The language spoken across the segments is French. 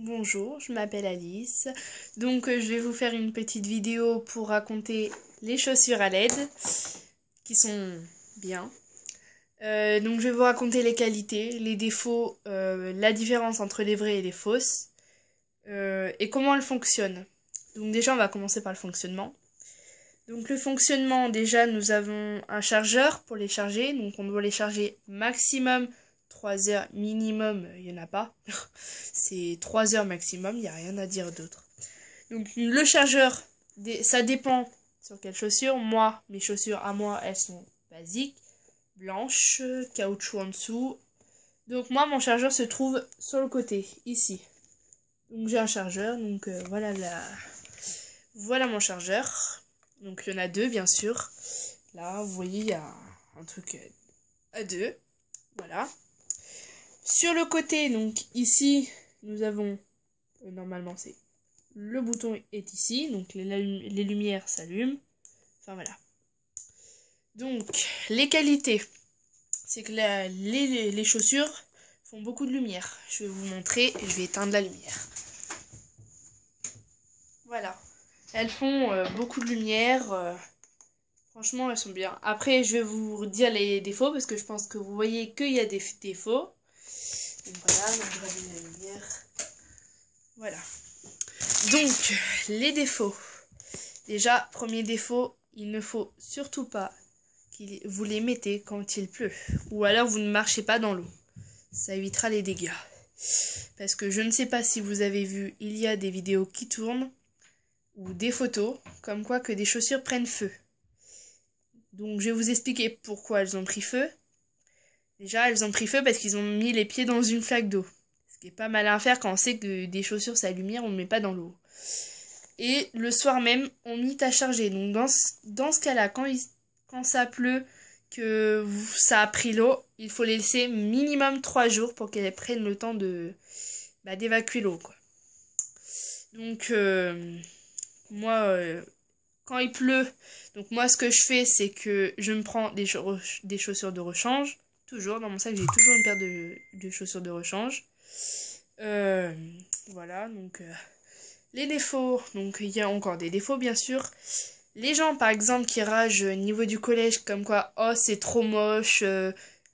Bonjour, je m'appelle Alice. Donc je vais vous faire une petite vidéo pour raconter les chaussures à LED qui sont bien. Donc je vais vous raconter les qualités, les défauts, la différence entre les vraies et les fausses et comment elles fonctionnent. Donc déjà on va commencer par le fonctionnement. Donc le fonctionnement, déjà nous avons un chargeur pour les charger. Donc on doit les charger maximum 3 heures, minimum il n'y en a pas. C'est 3 heures maximum, il n'y a rien à dire d'autre. Donc le chargeur, ça dépend sur quelles chaussures. Moi, mes chaussures à moi, elles sont basiques, blanches, caoutchouc en dessous. Donc moi, mon chargeur se trouve sur le côté, ici. Donc j'ai un chargeur, donc voilà mon chargeur. Donc il y en a deux, bien sûr. Là, vous voyez, il y a un truc à deux. Voilà. Sur le côté, donc ici, nous avons, normalement c'est le bouton est ici, donc les lumières s'allument. Enfin voilà. Donc, les qualités, c'est que les chaussures font beaucoup de lumière. Je vais vous montrer, je vais éteindre la lumière. Voilà. Elles font beaucoup de lumière. Franchement, elles sont bien. Après, je vais vous dire les défauts, parce que je pense que vous voyez qu'il y a des défauts. Donc voilà, donc je rallume la lumière. Voilà. Donc, les défauts. Déjà, premier défaut, il ne faut surtout pas que vous les mettez quand il pleut. Ou alors vous ne marchez pas dans l'eau. Ça évitera les dégâts. Parce que je ne sais pas si vous avez vu, il y a des vidéos qui tournent, ou des photos, comme quoi que des chaussures prennent feu. Donc je vais vous expliquer pourquoi elles ont pris feu. Déjà, elles ont pris feu parce qu'ils ont mis les pieds dans une flaque d'eau. Ce qui est pas mal à faire quand on sait que des chaussures, ça lumière, on ne met pas dans l'eau. Et le soir même, on mit à charger. Donc dans ce cas-là, quand ça pleut, que ça a pris l'eau, il faut les laisser minimum 3 jours pour qu'elles prennent le temps d'évacuer l'eau, quoi. Donc moi, quand il pleut, donc moi ce que je fais, c'est que je me prends des chaussures de rechange. Toujours, dans mon sac, j'ai toujours une paire de chaussures de rechange. Voilà, donc les défauts, donc il y a encore des défauts bien sûr. Les gens par exemple qui ragent au niveau du collège comme quoi oh c'est trop moche,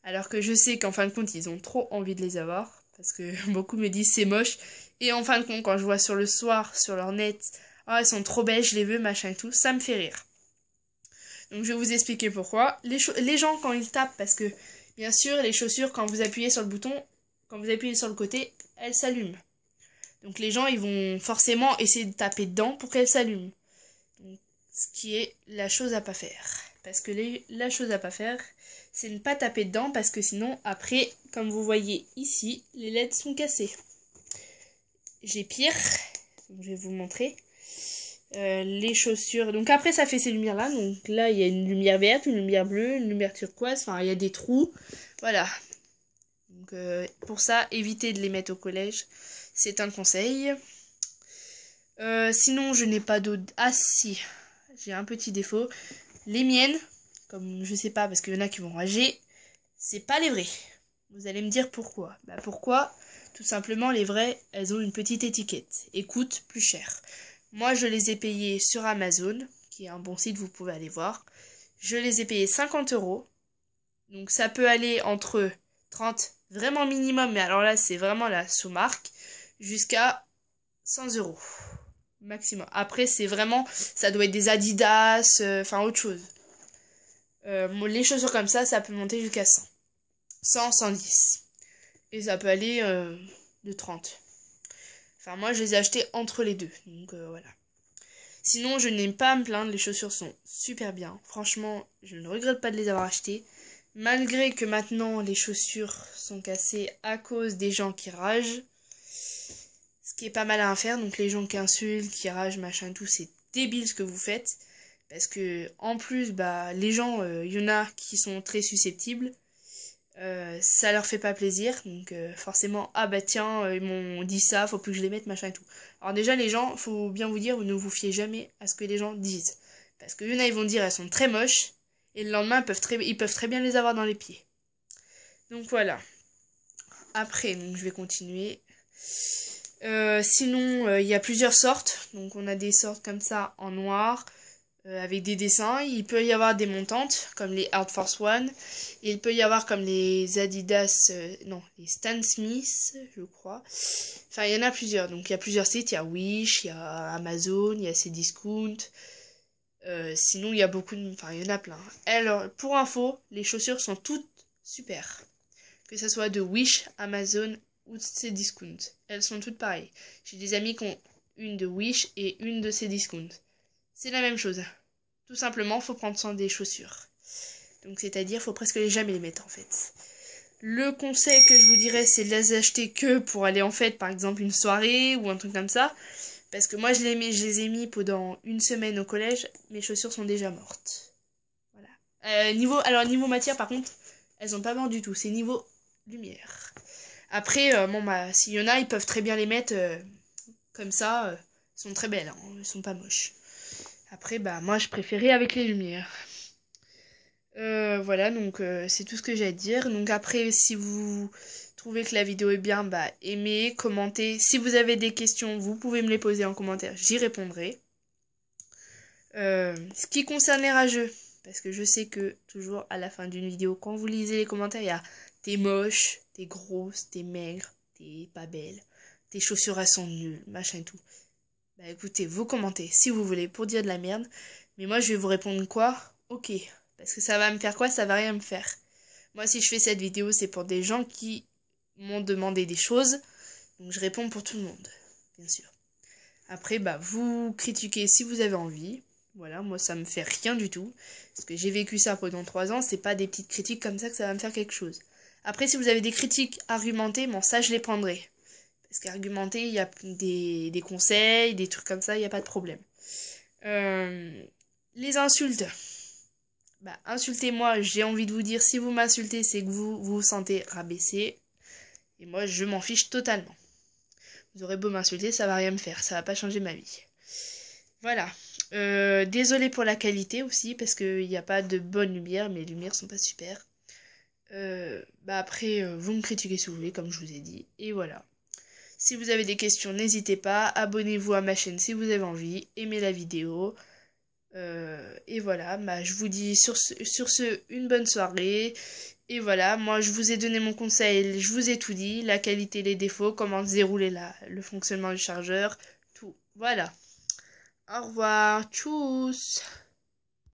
alors que je sais qu'en fin de compte ils ont trop envie de les avoir. Parce que beaucoup me disent c'est moche. Et en fin de compte quand je vois sur le soir sur leur net, oh elles sont trop belles, je les veux, machin et tout, ça me fait rire. Donc je vais vous expliquer pourquoi. Les gens quand ils tapent, parce que bien sûr les chaussures quand vous appuyez sur le bouton, quand vous appuyez sur le côté, elles s'allument. Donc les gens, ils vont forcément essayer de taper dedans pour qu'elle s'allume. Donc, ce qui est la chose à pas faire. Parce que la chose à pas faire, c'est ne pas taper dedans, parce que sinon, après, comme vous voyez ici, les LED sont cassées. J'ai pire, donc je vais vous montrer. Les chaussures, donc après ça fait ces lumières là, donc là il y a une lumière verte, une lumière bleue, une lumière turquoise, enfin il y a des trous, voilà. Donc pour ça, évitez de les mettre au collège. C'est un conseil. Sinon, je n'ai pas d'autres. Ah si, j'ai un petit défaut. Les miennes, comme je sais pas, parce qu'il y en a qui vont rager, c'est pas les vraies. Vous allez me dire pourquoi. Bah pourquoi? Tout simplement, les vraies, elles ont une petite étiquette et coûtent plus cher. Moi, je les ai payées sur Amazon, qui est un bon site, vous pouvez aller voir. Je les ai payées 50 euros. Donc ça peut aller entre 30, vraiment minimum, mais alors là, c'est vraiment la sous-marque, jusqu'à 100 euros maximum. Après, c'est vraiment, ça doit être des Adidas, enfin autre chose. Les chaussures comme ça peut monter jusqu'à 100. 100, 110. Et ça peut aller de 30. Enfin, moi, je les ai achetées entre les deux. Donc, voilà. Sinon, je n'aime pas à me plaindre. Les chaussures sont super bien. Franchement, je ne regrette pas de les avoir achetées. Malgré que maintenant, les chaussures sont cassées à cause des gens qui ragent. Ce qui est pas mal à faire. Donc, les gens qui insultent, qui ragent, machin, tout, c'est débile ce que vous faites. Parce que, en plus, bah, les gens, y en a qui sont très susceptibles. Ça leur fait pas plaisir, donc forcément, ah bah tiens, ils m'ont dit ça, faut plus que je les mette, machin et tout. Alors déjà, les gens, faut bien vous dire, vous ne vous fiez jamais à ce que les gens disent. Parce que y en a, ils vont dire, elles sont très moches, et le lendemain, ils peuvent très bien les avoir dans les pieds. Donc voilà. Après, donc, je vais continuer. Sinon, il y a plusieurs sortes. Donc on a des sortes comme ça en noir, avec des dessins. Il peut y avoir des montantes, comme les Air Force One. Et il peut y avoir comme les Adidas, non, les Stan Smith, je crois. Enfin, il y en a plusieurs. Donc il y a plusieurs sites. Il y a Wish, il y a Amazon, il y a Cdiscount. Sinon, il y a enfin, il y en a plein. Alors, pour info, les chaussures sont toutes super. Que ce soit de Wish, Amazon ou de Cdiscount. Elles sont toutes pareilles. J'ai des amis qui ont une de Wish et une de Cdiscount. C'est la même chose. Tout simplement, faut prendre soin des chaussures. Donc, c'est-à-dire, faut presque jamais les mettre, en fait. Le conseil que je vous dirais, c'est de les acheter que pour aller en fête, par exemple, une soirée ou un truc comme ça. Parce que moi, je les ai mis pendant une semaine au collège. Mes chaussures sont déjà mortes. Voilà. Niveau matière, par contre, elles sont pas mortes du tout. C'est niveau lumière. Après, s'il y en a, ils peuvent très bien les mettre comme ça. Elles sont très belles, hein, elles sont pas moches. Après, moi, je préférais avec les lumières. Voilà, donc c'est tout ce que j'ai à dire. Donc après, si vous trouvez que la vidéo est bien, aimez, commentez. Si vous avez des questions, vous pouvez me les poser en commentaire, j'y répondrai. Ce qui concerne les rageux, parce que je sais que toujours à la fin d'une vidéo, quand vous lisez les commentaires, il y a t'es moche, t'es grosse, t'es maigre, t'es pas belle, tes chaussures elles sont nulles, machin et tout. Écoutez, vous commentez si vous voulez pour dire de la merde, mais moi je vais vous répondre quoi? Ok, parce que ça va me faire quoi? Ça va rien me faire. Moi si je fais cette vidéo, c'est pour des gens qui m'ont demandé des choses, donc je réponds pour tout le monde, bien sûr. Après, vous critiquez si vous avez envie. Voilà, moi ça me fait rien du tout. Parce que j'ai vécu ça pendant 3 ans, c'est pas des petites critiques comme ça que ça va me faire quelque chose. Après, si vous avez des critiques argumentées, ça je les prendrai. Parce qu'argumenter, il y a des conseils, des trucs comme ça, il n'y a pas de problème. Les insultes. Insultez-moi, j'ai envie de vous dire, si vous m'insultez, c'est que vous vous sentez rabaissé. Et moi, je m'en fiche totalement. Vous aurez beau m'insulter, ça va rien me faire, ça va pas changer ma vie. Voilà. Désolé pour la qualité aussi, parce qu'il n'y a pas de bonne lumière, mes lumières sont pas super. Après, vous me critiquez si vous voulez, comme je vous ai dit. Et voilà. Si vous avez des questions, n'hésitez pas. Abonnez-vous à ma chaîne si vous avez envie. Aimez la vidéo. Et voilà, je vous dis sur ce, une bonne soirée. Et voilà, moi je vous ai donné mon conseil, je vous ai tout dit, la qualité, les défauts, comment dérouler le fonctionnement du chargeur, tout. Voilà. Au revoir, tchuss.